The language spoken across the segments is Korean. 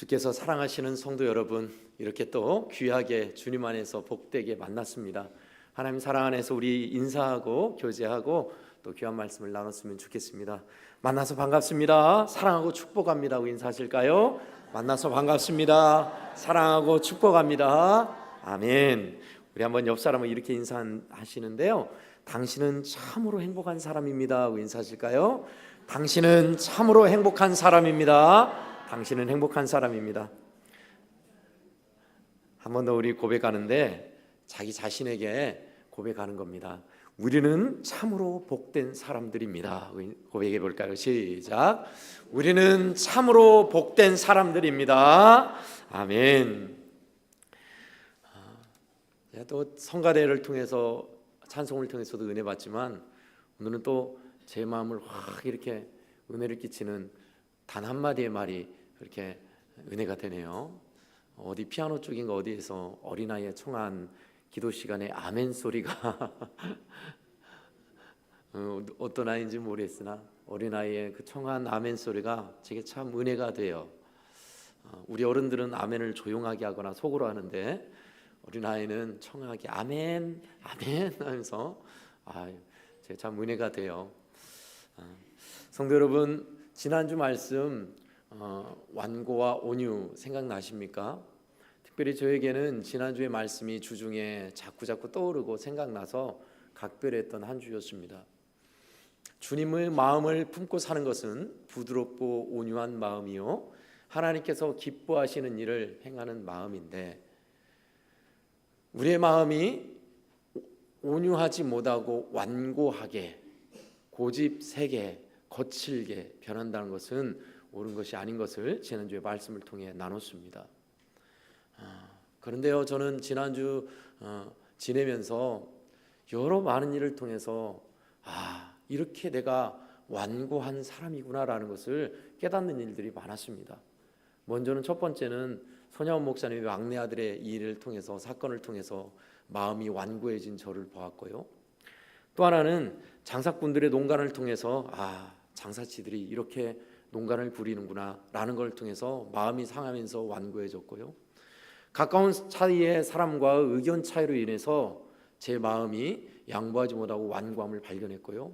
주께서 사랑하시는 성도 여러분, 이렇게 또 귀하게 주님 안에서 복되게 만났습니다. 하나님 사랑 안에서 우리 인사하고 교제하고 또 귀한 말씀을 나눴으면 좋겠습니다. 만나서 반갑습니다. 사랑하고 축복합니다 하고 인사하실까요? 만나서 반갑습니다. 사랑하고 축복합니다. 아멘. 우리 한번 옆 사람을 이렇게 인사하시는데요, 당신은 참으로 행복한 사람입니다 하고 인사하실까요? 당신은 참으로 행복한 사람입니다. 당신은 행복한 사람입니다. 한 번 더 우리 고백하는데 자기 자신에게 고백하는 겁니다. 우리는 참으로 복된 사람들입니다. 고백해 볼까요? 시작. 우리는 참으로 복된 사람들입니다. 아멘. 또 성가대를 통해서 찬송을 통해서도 은혜 받지만 오늘은 또 제 마음을 확 이렇게 은혜를 끼치는 단 한마디의 말이 그렇게 은혜가 되네요. 어디 피아노 쪽인가 어디에서 어린아이의 청한 기도 시간에 아멘 소리가 어떤 아이인지 모르겠으나 어린아이의 그 청한 아멘 소리가 제게 참 은혜가 돼요. 우리 어른들은 아멘을 조용하게 하거나 속으로 하는데 어린아이는 청하게 아멘 아멘 하면서 제게 참 은혜가 돼요. 성도 여러분, 지난주 말씀 완고와 온유 생각나십니까? 특별히 저에게는 지난주의 말씀이 주중에 자꾸 떠오르고 생각나서 각별했던 한 주였습니다. 주님의 마음을 품고 사는 것은 부드럽고 온유한 마음이요, 하나님께서 기뻐하시는 일을 행하는 마음인데, 우리의 마음이 온유하지 못하고 완고하게 고집세게 거칠게 변한다는 것은 옳은 것이 아닌 것을 지난주에 말씀을 통해 나눴습니다. 그런데요, 저는 지난주 지내면서 여러 많은 일을 통해서 이렇게 내가 완고한 사람이구나라는 것을 깨닫는 일들이 많았습니다. 먼저는 첫 번째는 손야원 목사님의 막내 아들의 일을 통해서, 사건을 통해서 마음이 완고해진 저를 보았고요. 또 하나는 장사꾼들의 농간을 통해서 장사치들이 이렇게 농간을 부리는구나 라는 걸 통해서 마음이 상하면서 완고해졌고요. 가까운 사이의 사람과의 의견 차이로 인해서 제 마음이 양보하지 못하고 완고함을 발견했고요.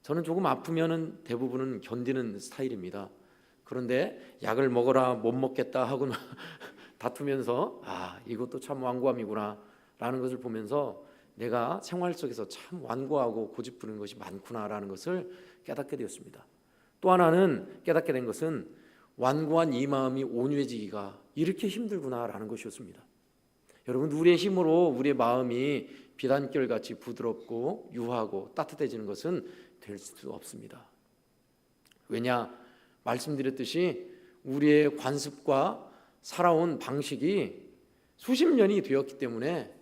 저는 조금 아프면은 대부분은 견디는 스타일입니다. 그런데 약을 먹어라 못 먹겠다 하고 다투면서 이것도 참 완고함이구나 라는 것을 보면서 내가 생활 속에서 참 완고하고 고집부리는 것이 많구나라는 것을 깨닫게 되었습니다. 또 하나는 깨닫게 된 것은 완고한 이 마음이 온유해지기가 이렇게 힘들구나라는 것이었습니다. 여러분, 우리의 힘으로 우리의 마음이 비단결같이 부드럽고 유하고 따뜻해지는 것은 될 수 없습니다. 왜냐? 말씀드렸듯이 우리의 관습과 살아온 방식이 수십 년이 되었기 때문에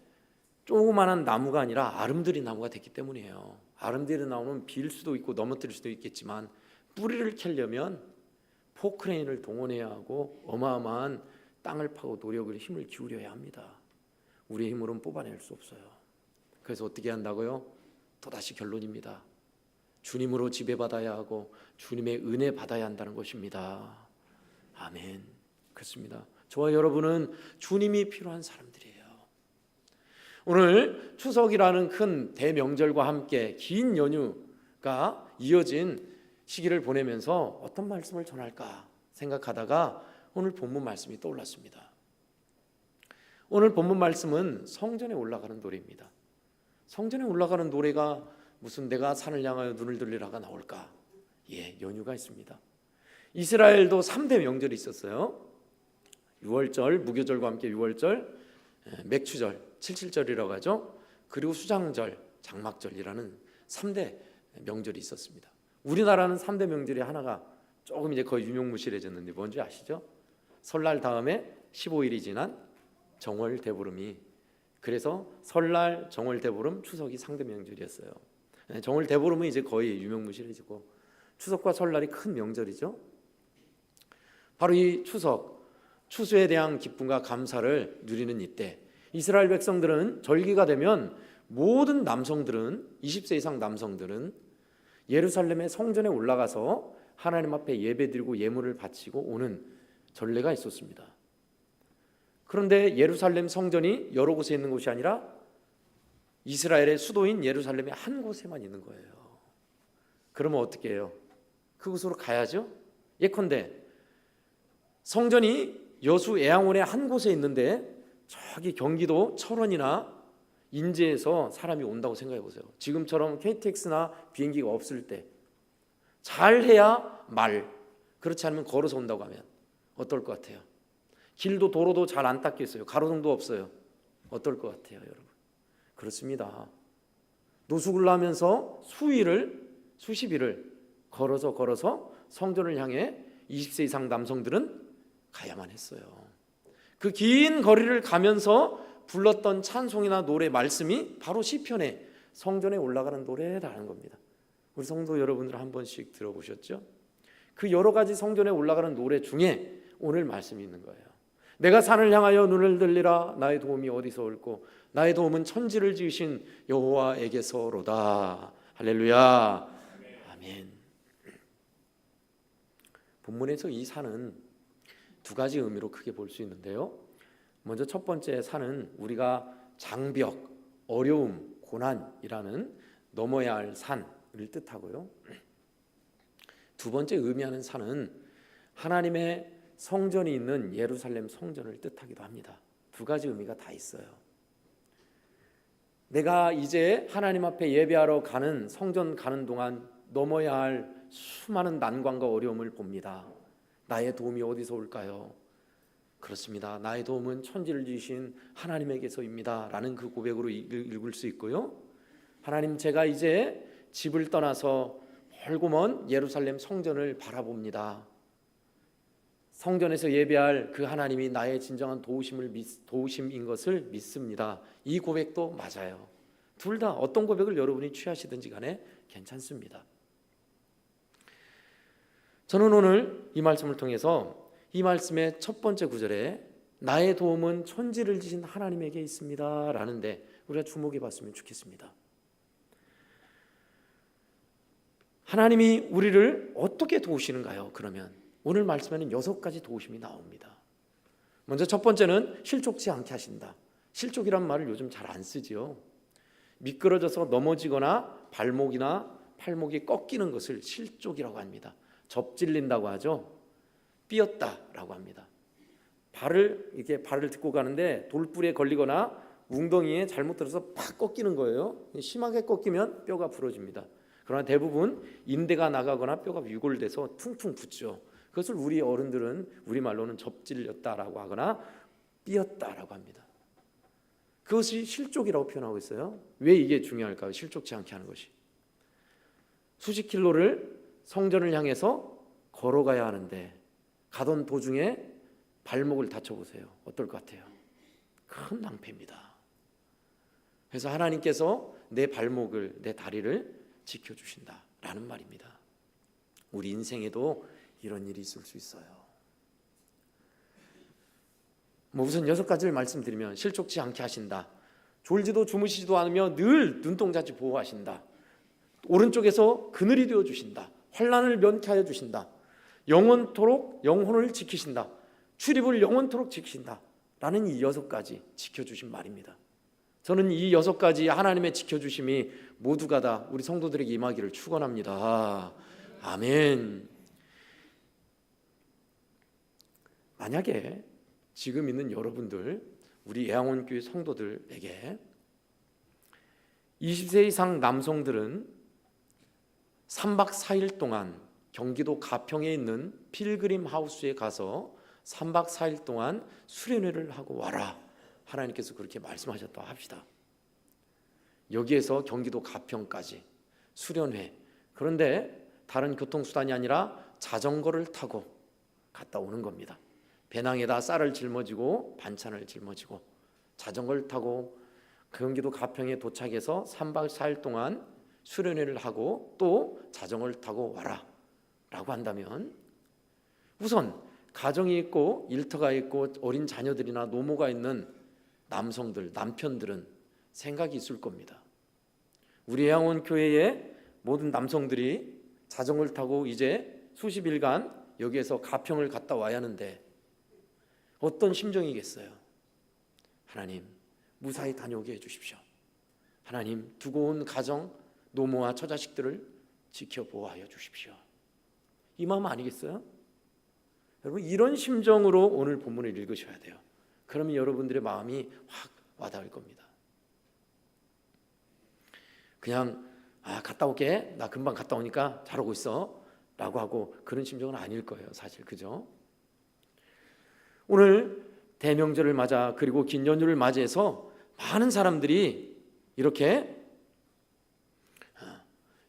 조그만한 나무가 아니라 아름드리 나무가 됐기 때문이에요. 아름드리 나무는 빌 수도 있고 넘어뜨릴 수도 있겠지만 뿌리를 캐려면 포크레인을 동원해야 하고 어마어마한 땅을 파고 노력을 힘을 기울여야 합니다. 우리의 힘으로는 뽑아낼 수 없어요. 그래서 어떻게 한다고요? 또다시 결론입니다. 주님으로 지배받아야 하고 주님의 은혜 받아야 한다는 것입니다. 아멘. 그렇습니다. 저와 여러분은 주님이 필요한 사람들이에요. 오늘 추석이라는 큰 대명절과 함께 긴 연휴가 이어진 시기를 보내면서 어떤 말씀을 전할까 생각하다가 오늘 본문 말씀이 떠올랐습니다. 오늘 본문 말씀은 성전에 올라가는 노래입니다. 성전에 올라가는 노래가 무슨 내가 산을 향하여 눈을 들리라가 나올까? 연휴가 있습니다. 이스라엘도 3대 명절이 있었어요. 유월절, 무교절과 함께 유월절, 맥추절, 칠칠절이라고 하죠. 그리고 수장절, 장막절이라는 3대 명절이 있었습니다. 우리나라는 3대 명절이 하나가 조금 이제 거의 유명무실해졌는데 뭔지 아시죠? 설날 다음에 15일이 지난 정월 대보름이, 그래서 설날, 정월 대보름, 추석이 상대 명절이었어요. 정월 대보름은 이제 거의 유명무실해지고 추석과 설날이 큰 명절이죠. 바로 이 추석, 추수에 대한 기쁨과 감사를 누리는 이때 이스라엘 백성들은 절기가 되면 모든 남성들은 20세 이상 남성들은 예루살렘의 성전에 올라가서 하나님 앞에 예배드리고 예물을 바치고 오는 전례가 있었습니다. 그런데 예루살렘 성전이 여러 곳에 있는 곳이 아니라 이스라엘의 수도인 예루살렘의 한 곳에만 있는 거예요. 그러면 어떻게 해요? 그곳으로 가야죠. 예컨대 성전이 여수 애양원의 한 곳에 있는데 저기 경기도 철원이나 인제에서 사람이 온다고 생각해 보세요. 지금처럼 KTX나 비행기가 없을 때 잘해야 말, 그렇지 않으면 걸어서 온다고 하면 어떨 것 같아요? 길도 도로도 잘 안 닦여 있어요. 가로등도 없어요. 어떨 것 같아요, 여러분? 그렇습니다. 노숙을 하면서 수십 일을 걸어서 성전을 향해 20세 이상 남성들은 가야만 했어요. 그 긴 거리를 가면서 불렀던 찬송이나 노래 말씀이 바로 시편에 성전에 올라가는 노래라는 겁니다. 우리 성도 여러분들 한 번씩 들어보셨죠? 그 여러 가지 성전에 올라가는 노래 중에 오늘 말씀이 있는 거예요. 내가 산을 향하여 눈을 들리라. 나의 도움이 어디서 올꼬? 나의 도움은 천지를 지으신 여호와에게서로다. 할렐루야. 아멘. 본문에서 이 산은 두 가지 의미로 크게 볼 수 있는데요. 먼저 첫 번째 산은 우리가 장벽, 어려움, 고난이라는 넘어야 할 산을 뜻하고요. 두 번째 의미하는 산은 하나님의 성전이 있는 예루살렘 성전을 뜻하기도 합니다. 두 가지 의미가 다 있어요. 내가 이제 하나님 앞에 예배하러 가는 성전 가는 동안 넘어야 할 수많은 난관과 어려움을 봅니다. 나의 도움이 어디서 올까요? 그렇습니다. 나의 도움은 천지를 지으신 하나님에게서입니다 라는 그 고백으로 읽을 수 있고요. 하나님, 제가 이제 집을 떠나서 멀고 먼 예루살렘 성전을 바라봅니다. 성전에서 예배할 그 하나님이 나의 진정한 도우심인 것을 믿습니다. 이 고백도 맞아요. 둘 다 어떤 고백을 여러분이 취하시든지 간에 괜찮습니다. 저는 오늘 이 말씀을 통해서 이 말씀의 첫 번째 구절에 나의 도움은 천지를 지신 하나님에게 있습니다 라는데 우리가 주목해 봤으면 좋겠습니다. 하나님이 우리를 어떻게 도우시는가요? 그러면 오늘 말씀에는 6가지 도우심이 나옵니다. 먼저 첫 번째는 실족지 않게 하신다. 실족이란 말을 요즘 잘 안 쓰지요. 미끄러져서 넘어지거나 발목이나 팔목이 꺾이는 것을 실족이라고 합니다. 접질린다고 하죠. 삐었다라고 합니다. 발을 딛고 가는데 돌불에 걸리거나 웅덩이에 잘못 들어서 팍 꺾이는 거예요. 심하게 꺾이면 뼈가 부러집니다. 그러나 대부분 인대가 나가거나 뼈가 위골돼서 퉁퉁 붓죠. 그것을 우리 어른들은 우리말로는 접질렸다라고 하거나 삐었다라고 합니다. 그것이 실족이라고 표현하고 있어요. 왜 이게 중요할까요? 실족치 않게 하는 것이. 수십 킬로를 성전을 향해서 걸어가야 하는데 가던 도중에 발목을 다쳐보세요. 어떨 것 같아요? 큰 낭패입니다. 그래서 하나님께서 내 발목을, 내 다리를 지켜주신다라는 말입니다. 우리 인생에도 이런 일이 있을 수 있어요. 우선 6가지를 말씀드리면 실족치 않게 하신다. 졸지도 주무시지도 않으며 늘 눈동자치 보호하신다. 오른쪽에서 그늘이 되어주신다. 환난을 면케하여 주신다. 영원토록 영혼을 지키신다. 출입을 영원토록 지키신다 라는 이 6가지 지켜주신 말입니다. 저는 이 6가지 하나님의 지켜주심이 모두가 다 우리 성도들에게 임하기를 축원합니다. 아멘. 만약에 지금 있는 여러분들, 우리 애양원교회 성도들에게 20세 이상 남성들은 3박 4일 동안 경기도 가평에 있는 필그림 하우스에 가서 3박 4일 동안 수련회를 하고 와라. 하나님께서 그렇게 말씀하셨다고 합시다. 여기에서 경기도 가평까지 수련회. 그런데 다른 교통수단이 아니라 자전거를 타고 갔다 오는 겁니다. 배낭에다 쌀을 짊어지고 반찬을 짊어지고 자전거를 타고 경기도 가평에 도착해서 3박 4일 동안 수련회를 하고 또 자전거를 타고 와라 라고 한다면 우선 가정이 있고 일터가 있고 어린 자녀들이나 노모가 있는 남성들, 남편들은 생각이 있을 겁니다. 우리 애양원교회의 모든 남성들이 자전거를 타고 이제 수십 일간 여기에서 가평을 갔다 와야 하는데 어떤 심정이겠어요? 하나님, 무사히 다녀오게 해주십시오. 하나님, 두고 온 가정, 노모와 처자식들을 지켜보호하여 주십시오. 이 마음 아니겠어요? 여러분, 이런 심정으로 오늘 본문을 읽으셔야 돼요. 그러면 여러분들의 마음이 확 와닿을 겁니다. 그냥 갔다 올게, 나 금방 갔다 오니까 잘오고 있어 라고 하고 그런 심정은 아닐 거예요, 사실. 그죠? 오늘 대명절을 맞아 그리고 긴 연휴를 맞이해서 많은 사람들이 이렇게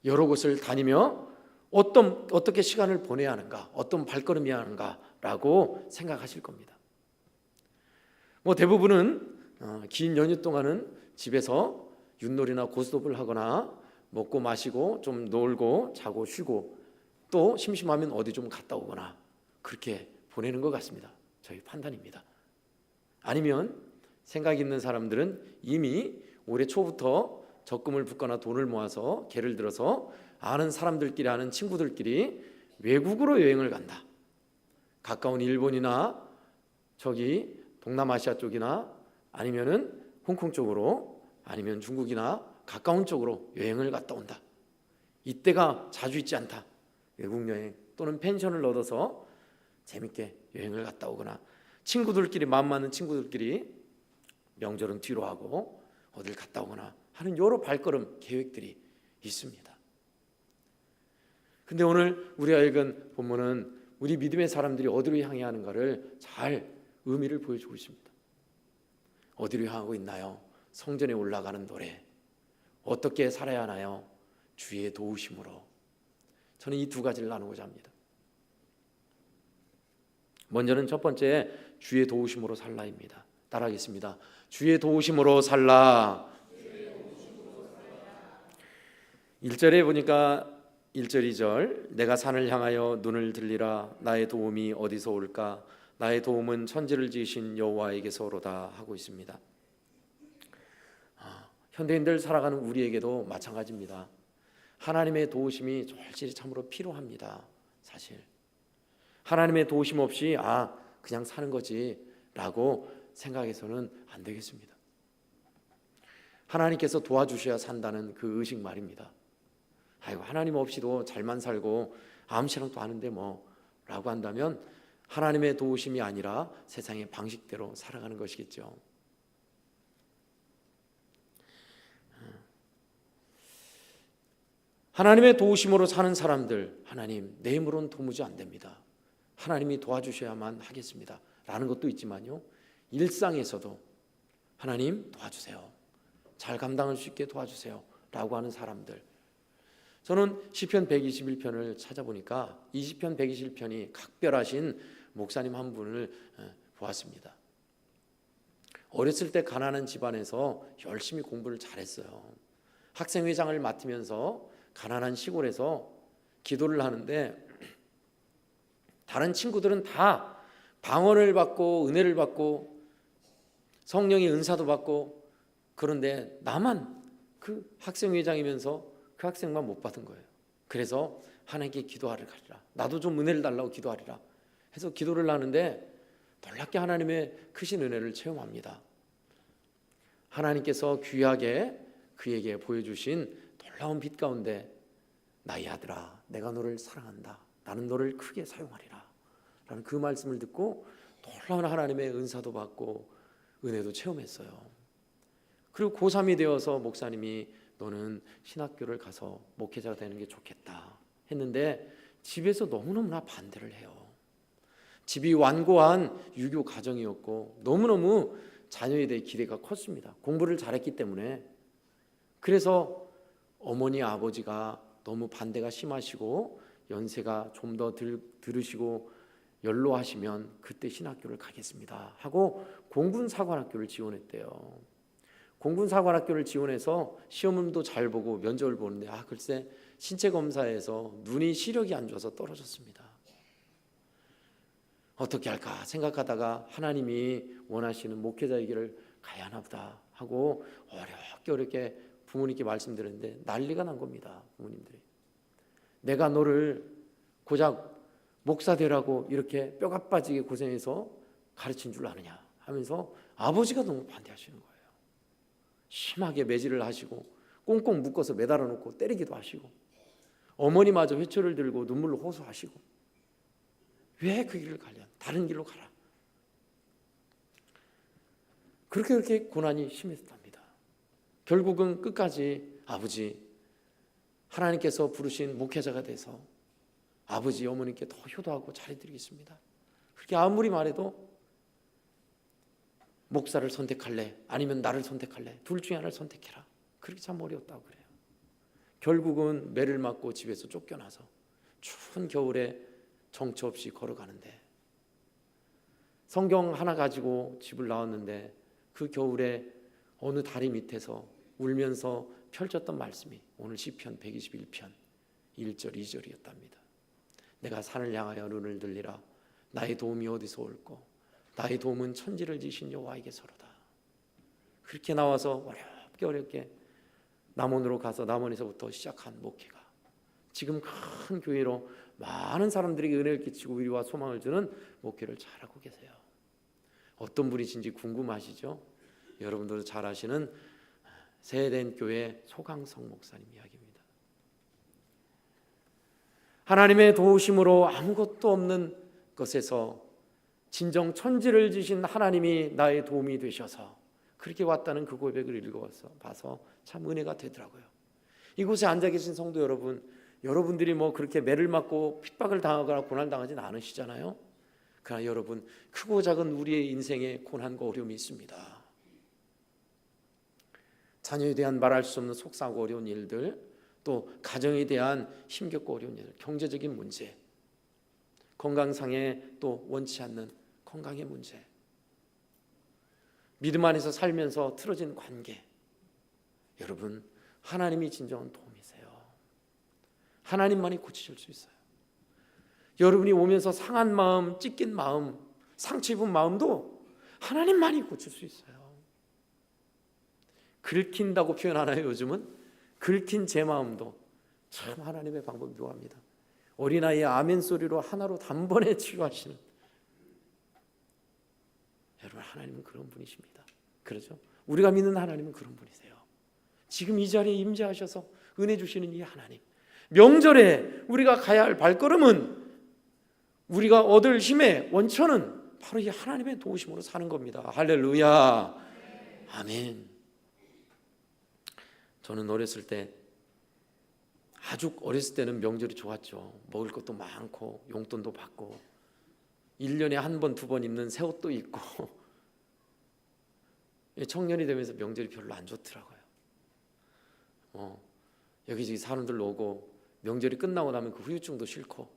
여러 곳을 다니며 어떻게 시간을 보내야 하는가, 어떤 발걸음이야 하는가라고 생각하실 겁니다. 대부분은 긴 연휴 동안은 집에서 윷놀이나 고스톱을 하거나 먹고 마시고 좀 놀고 자고 쉬고 또 심심하면 어디 좀 갔다 오거나 그렇게 보내는 것 같습니다. 저희 판단입니다. 아니면 생각 있는 사람들은 이미 올해 초부터 적금을 붓거나 돈을 모아서 예를 들어서 아는 사람들끼리 아는 친구들끼리 외국으로 여행을 간다. 가까운 일본이나 저기 동남아시아 쪽이나 아니면은 홍콩 쪽으로 아니면 중국이나 가까운 쪽으로 여행을 갔다 온다. 이때가 자주 있지 않다. 외국 여행 또는 펜션을 얻어서 재밌게 여행을 갔다 오거나 친구들끼리 마음 맞는 친구들끼리 명절은 뒤로 하고 어딜 갔다 오거나 하는 여러 발걸음 계획들이 있습니다. 근데 오늘 우리가 읽은 본문은 우리 믿음의 사람들이 어디로 향해 하는가를 잘 의미를 보여주고 있습니다. 어디로 향하고 있나요? 성전에 올라가는 노래. 어떻게 살아야 하나요? 주의 도우심으로. 저는 이 두 가지를 나누고자 합니다. 먼저는 첫 번째, 주의 도우심으로 살라입니다. 따라하겠습니다. 주의 도우심으로 살라. 1절에 보니까 1절 2절 내가 산을 향하여 눈을 들리라. 나의 도움이 어디서 올까? 나의 도움은 천지를 지으신 여호와에게서 오로다 하고 있습니다. 현대인들 살아가는 우리에게도 마찬가지입니다. 하나님의 도우심이 절실히 참으로 필요합니다. 사실 하나님의 도우심 없이 그냥 사는 거지 라고 생각해서는 안 되겠습니다. 하나님께서 도와주셔야 산다는 그 의식 말입니다. 하나님 없이도 잘만 살고 아무렇지도 않은데 라고 한다면 하나님의 도우심이 아니라 세상의 방식대로 살아가는 것이겠죠. 하나님의 도우심으로 사는 사람들, 하나님 내 힘으로는 도무지 안 됩니다. 하나님이 도와주셔야만 하겠습니다 라는 것도 있지만요, 일상에서도 하나님 도와주세요, 잘 감당할 수 있게 도와주세요 라고 하는 사람들. 저는 시편 121편을 찾아보니까 이 시편 121편이 각별하신 목사님 한 분을 보았습니다. 어렸을 때 가난한 집안에서 열심히 공부를 잘했어요. 학생회장을 맡으면서 가난한 시골에서 기도를 하는데 다른 친구들은 다 방언을 받고 은혜를 받고 성령의 은사도 받고, 그런데 나만 그 학생회장이면서 그 학생만 못 받은 거예요. 그래서 하나님께 기도하러 가리라, 나도 좀 은혜를 달라고 기도하리라 해서 기도를 하는데 놀랍게 하나님의 크신 은혜를 체험합니다. 하나님께서 귀하게 그에게 보여주신 놀라운 빛 가운데 나의 아들아 내가 너를 사랑한다, 나는 너를 크게 사용하리라 라는 그 말씀을 듣고 놀라운 하나님의 은사도 받고 은혜도 체험했어요. 그리고 고3이 되어서 목사님이 너는 신학교를 가서 목회자가 되는 게 좋겠다 했는데 집에서 너무너무나 반대를 해요. 집이 완고한 유교 가정이었고 너무너무 자녀에 대해 기대가 컸습니다. 공부를 잘했기 때문에. 그래서 어머니 아버지가 너무 반대가 심하시고 연세가 좀 더 들으시고 연로하시면 그때 신학교를 가겠습니다 하고 공군사관학교를 지원했대요. 공군사관학교를 지원해서 시험도 잘 보고 면접을 보는데 글쎄 신체검사에서 눈이 시력이 안 좋아서 떨어졌습니다. 어떻게 할까 생각하다가 하나님이 원하시는 목회자의 길을 가야 하나 보다 하고 어렵게 부모님께 말씀드렸는데 난리가 난 겁니다. 부모님들이 내가 너를 고작 목사 되라고 이렇게 뼈가 빠지게 고생해서 가르친 줄 아느냐 하면서 아버지가 너무 반대하시는 거예요. 심하게 매질을 하시고 꽁꽁 묶어서 매달아 놓고 때리기도 하시고, 어머니마저 회초를 들고 눈물로 호소하시고, 왜 그 길을 가냐, 다른 길로 가라. 그렇게 고난이 심했답니다. 결국은 끝까지 아버지, 하나님께서 부르신 목회자가 돼서 아버지 어머니께 더 효도하고 잘해드리겠습니다. 그렇게 아무리 말해도 목사를 선택할래 아니면 나를 선택할래, 둘 중에 하나를 선택해라. 그렇게 참 어려웠다고 그래요. 결국은 매를 맞고 집에서 쫓겨나서 추운 겨울에 정처 없이 걸어가는데, 성경 하나 가지고 집을 나왔는데 그 겨울에 어느 다리 밑에서 울면서 펼쳤던 말씀이 오늘 시편 121편 1절 2절이었답니다. 내가 산을 향하여 눈을 들리라. 나의 도움이 어디서 올꼬? 나의 도움은 천지를 지신 여호와에게서로다. 그렇게 나와서 어렵게 남원으로 가서 남원에서부터 시작한 목회가 지금 큰 교회로 많은 사람들에게 은혜를 끼치고 위로와 소망을 주는 목회를 잘하고 계세요. 어떤 분이신지 궁금하시죠? 여러분들도 잘 아시는 세eden 교회 소강성 목사님 이야기입니다. 하나님의 도우심으로 아무것도 없는 것에서 진정 천지를 지신 하나님이 나의 도움이 되셔서 그렇게 왔다는 그 고백을 읽어봐서 참 은혜가 되더라고요. 이곳에 앉아 계신 성도 여러분, 여러분들이 뭐 그렇게 매를 맞고 핍박을 당하거나 고난당하진 않으시잖아요. 그러나 여러분, 크고 작은 우리의 인생에 고난과 어려움이 있습니다. 자녀에 대한 말할 수 없는 속상하고 어려운 일들, 또 가정에 대한 힘겹고 어려운 일, 경제적인 문제, 건강상의 또 원치 않는 건강의 문제, 믿음 안에서 살면서 틀어진 관계. 여러분, 하나님이 진정한 도움이세요. 하나님만이 고치실 수 있어요. 여러분이 오면서 상한 마음, 찢긴 마음, 상처 입은 마음도 하나님만이 고칠 수 있어요. 긁힌다고 표현하나요? 요즘은 긁힌 제 마음도 참 하나님의 방법이 묘합니다. 어린아이의 아멘 소리로 하나로 단번에 치유하시는, 여러분, 하나님은 그런 분이십니다. 그렇죠? 우리가 믿는 하나님은 그런 분이세요. 지금 이 자리에 임재하셔서 은혜 주시는 이 하나님, 명절에 우리가 가야 할 발걸음은, 우리가 얻을 힘의 원천은 바로 이 하나님의 도우심으로 사는 겁니다. 할렐루야. 아멘. 저는 어렸을 때, 아주 어렸을 때는 명절이 좋았죠. 먹을 것도 많고 용돈도 받고 1년에 한 번, 두 번 입는 새 옷도 입고. 청년이 되면서 명절이 별로 안 좋더라고요. 여기저기 사람들 오고 명절이 끝나고 나면 그 후유증도 싫고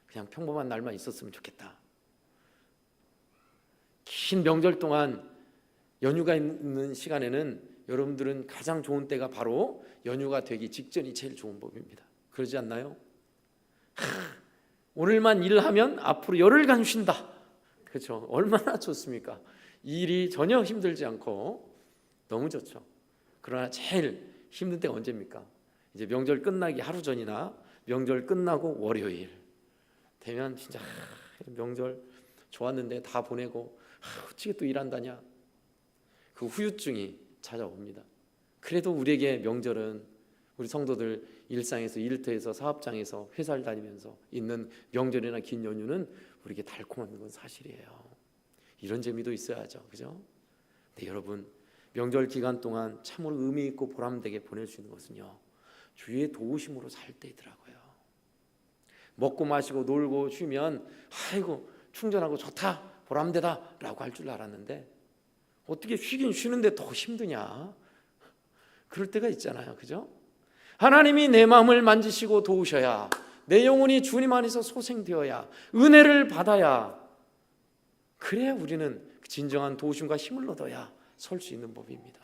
그냥 평범한 날만 있었으면 좋겠다. 긴 명절 동안 연휴가 있는 시간에는 여러분들은 가장 좋은 때가 바로 연휴가 되기 직전이 제일 좋은 법입니다. 그러지 않나요? 오늘만 일하면 앞으로 열흘간 쉰다. 그렇죠? 얼마나 좋습니까? 일이 전혀 힘들지 않고 너무 좋죠. 그러나 제일 힘든 때가 언제입니까? 이제 명절 끝나기 하루 전이나 명절 끝나고 월요일 되면 진짜 명절 좋았는데 다 보내고 어떻게 또 일한다냐, 그 후유증이 찾아옵니다. 그래도 우리에게 명절은, 우리 성도들 일상에서, 일터에서, 사업장에서, 회사를 다니면서 있는 명절이나 긴 연휴는 우리에게 달콤한 건 사실이에요. 이런 재미도 있어야죠, 그죠? 근데 여러분, 명절 기간 동안 참으로 의미 있고 보람되게 보낼 수 있는 것은요, 주의 도우심으로 살 때이더라고요. 먹고 마시고 놀고 쉬면 아이고 충전하고 좋다, 보람되다 라고 할 줄 알았는데 어떻게 쉬긴 쉬는데 더 힘드냐, 그럴 때가 있잖아요, 그죠? 하나님이 내 마음을 만지시고 도우셔야, 내 영혼이 주님 안에서 소생되어야, 은혜를 받아야, 그래야 우리는 진정한 도우심과 힘을 얻어야 설 수 있는 법입니다.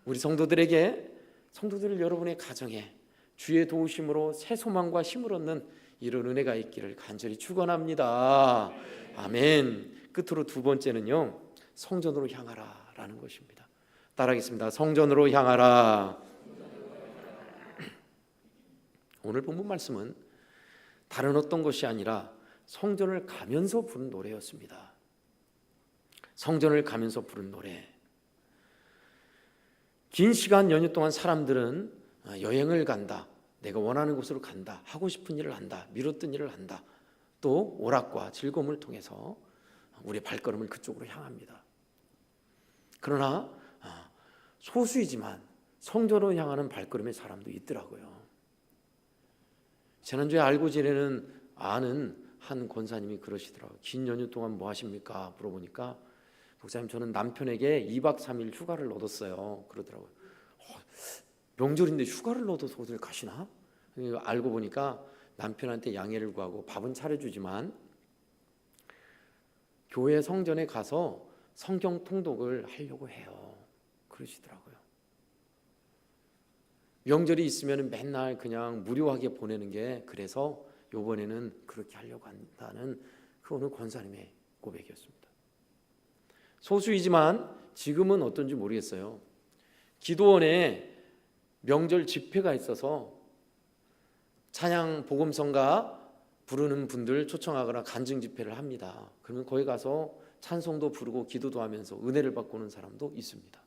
우리 성도들에게, 성도들 여러분의 가정에 주의 도우심으로 새 소망과 힘을 얻는 이런 은혜가 있기를 간절히 축원합니다. 아멘. 끝으로 두 번째는요, 성전으로 향하라 라는 것입니다. 따라하겠습니다. 성전으로 향하라. 오늘 본문 말씀은 다른 어떤 것이 아니라 성전을 가면서 부른 노래였습니다. 성전을 가면서 부른 노래. 긴 시간 연휴 동안 사람들은 여행을 간다, 내가 원하는 곳으로 간다, 하고 싶은 일을 한다, 미뤘던 일을 한다, 또 오락과 즐거움을 통해서 우리의 발걸음을 그쪽으로 향합니다. 그러나 소수이지만 성전으로 향하는 발걸음의 사람도 있더라고요. 지난주에 알고 지내는 아는 한 권사님이 그러시더라고요. 긴 연휴 동안 뭐 하십니까? 물어보니까 목사님, 저는 남편에게 2박 3일 휴가를 얻었어요. 그러더라고요. 명절인데 휴가를 얻어서 어딜 가시나? 알고 보니까 남편한테 양해를 구하고 밥은 차려주지만 교회 성전에 가서 성경 통독을 하려고 해요. 그러시더라고요. 명절이 있으면 맨날 그냥 무료하게 보내는 게, 그래서 이번에는 그렇게 하려고 한다는 그 오늘 권사님의 고백이었습니다. 소수이지만 지금은 어떤지 모르겠어요. 기도원에 명절 집회가 있어서 찬양 복음성가 부르는 분들 초청하거나 간증 집회를 합니다. 그러면 거기 가서 찬송도 부르고 기도도 하면서 은혜를 받고 오는 사람도 있습니다.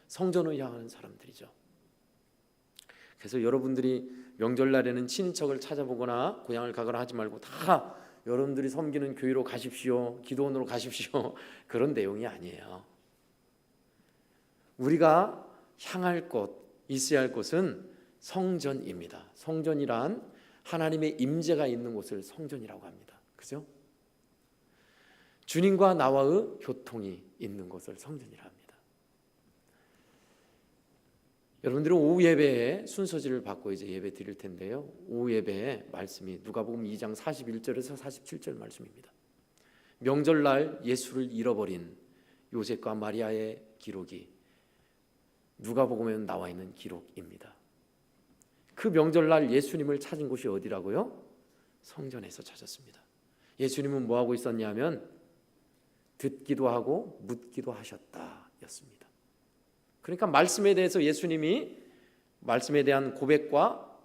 성전을 향하는 사람들이죠. 그래서 여러분들이 명절날에는 친인척을 찾아보거나 고향을 가거나 하지 말고 다 여러분들이 섬기는 교회로 가십시오, 기도원으로 가십시오, 그런 내용이 아니에요. 우리가 향할 곳, 있어야 할 곳은 성전입니다. 성전이란 하나님의 임재가 있는 곳을 성전이라고 합니다. 그죠? 주님과 나와의 교통이 있는 곳을 성전이라 합니다. 여러분들은 오후 예배에 순서지를 받고 이제 예배 드릴 텐데요. 오후 예배의 말씀이 누가복음 2장 41절에서 47절 말씀입니다. 명절날 예수를 잃어버린 요셉과 마리아의 기록이 누가복음에 나와 있는 기록입니다. 그 명절날 예수님을 찾은 곳이 어디라고요? 성전에서 찾았습니다. 예수님은 뭐 하고 있었냐면 듣기도 하고 묻기도 하셨다 였습니다. 그러니까 말씀에 대해서 예수님이 말씀에 대한 고백과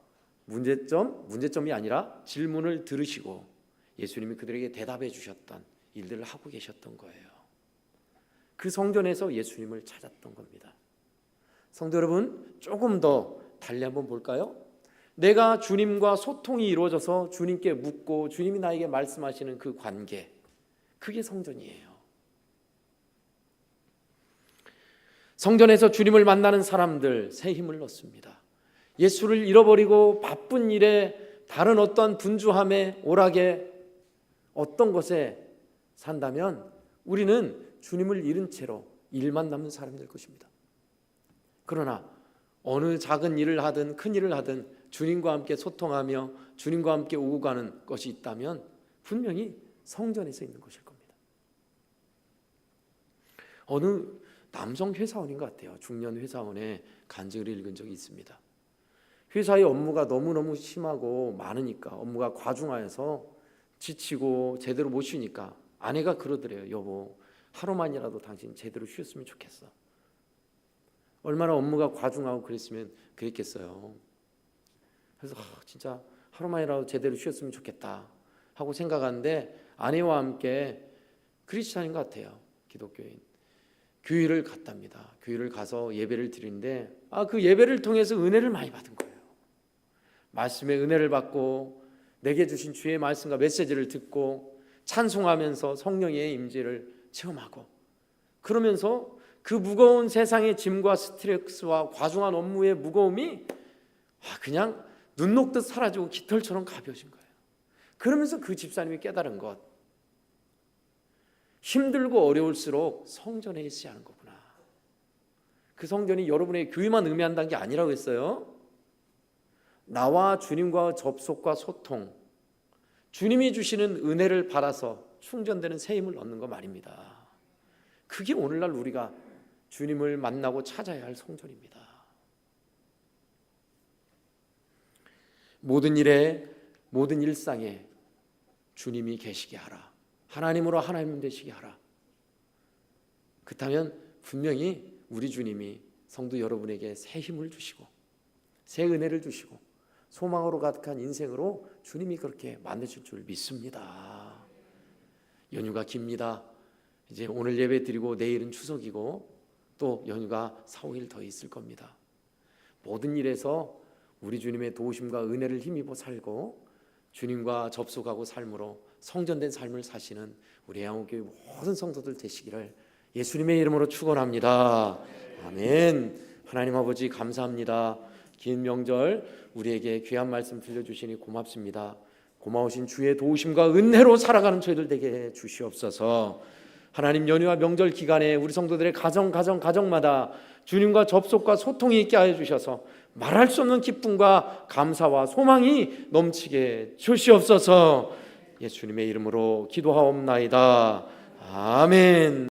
문제점이 아니라 질문을 들으시고 예수님이 그들에게 대답해 주셨던 일들을 하고 계셨던 거예요. 그 성전에서 예수님을 찾았던 겁니다. 성도 여러분, 조금 더 달리 한번 볼까요? 내가 주님과 소통이 이루어져서 주님께 묻고 주님이 나에게 말씀하시는 그 관계, 그게 성전이에요. 성전에서 주님을 만나는 사람들 새 힘을 얻습니다. 예수를 잃어버리고 바쁜 일에 다른 어떤 분주함에 오락에 어떤 것에 산다면 우리는 주님을 잃은 채로 일만 남는 사람이 될 것입니다. 그러나 어느 작은 일을 하든 큰 일을 하든 주님과 함께 소통하며 주님과 함께 오고 가는 것이 있다면 분명히 성전에서 있는 것일 겁니다. 어느 남성 회사원인 것 같아요. 중년 회사원의 간증을 읽은 적이 있습니다. 회사의 업무가 너무너무 심하고 많으니까 업무가 과중하여서 지치고 제대로 못 쉬니까 아내가 그러더래요. 여보, 하루만이라도 당신 제대로 쉬었으면 좋겠어. 얼마나 업무가 과중하고 그랬겠어요. 그래서 진짜 하루만이라도 제대로 쉬었으면 좋겠다 하고 생각하는데 아내와 함께 크리스찬인 것 같아요. 기독교인. 교회를 갔답니다. 교회를 가서 예배를 드리는데 그 예배를 통해서 은혜를 많이 받은 거예요. 말씀의 은혜를 받고 내게 주신 주의 말씀과 메시지를 듣고 찬송하면서 성령의 임재를 체험하고, 그러면서 그 무거운 세상의 짐과 스트레스와 과중한 업무의 무거움이 그냥 눈 녹듯 사라지고 깃털처럼 가벼워진 거예요. 그러면서 그 집사님이 깨달은 것, 힘들고 어려울수록 성전에 있어야 하는 거구나. 그 성전이 여러분의 교회만 의미한다는 게 아니라고 했어요. 나와 주님과 접속과 소통, 주님이 주시는 은혜를 받아서 충전되는 새 힘을 얻는 거 말입니다. 그게 오늘날 우리가 주님을 만나고 찾아야 할 성전입니다. 모든 일에, 모든 일상에 주님이 계시게 하라. 하나님으로 하나님 되시게 하라. 그렇다면 분명히 우리 주님이 성도 여러분에게 새 힘을 주시고 새 은혜를 주시고 소망으로 가득한 인생으로 주님이 그렇게 만드실 줄 믿습니다. 연휴가 깁니다. 이제 오늘 예배 드리고 내일은 추석이고 또 연휴가 4, 5일 더 있을 겁니다. 모든 일에서 우리 주님의 도우심과 은혜를 힘입어 살고 주님과 접속하고 삶으로 성전된 삶을 사시는 우리 애양호교회 모든 성도들 되시기를 예수님의 이름으로 축원합니다. 아멘. 하나님 아버지 감사합니다. 긴 명절 우리에게 귀한 말씀 들려주시니 고맙습니다. 고마우신 주의 도우심과 은혜로 살아가는 저희들 되게 해 주시옵소서. 하나님, 연휴와 명절 기간에 우리 성도들의 가정마다 주님과 접속과 소통이 있게 하여 주셔서 말할 수 없는 기쁨과 감사와 소망이 넘치게 주시옵소서. 예수님의 이름으로 기도하옵나이다. 아멘.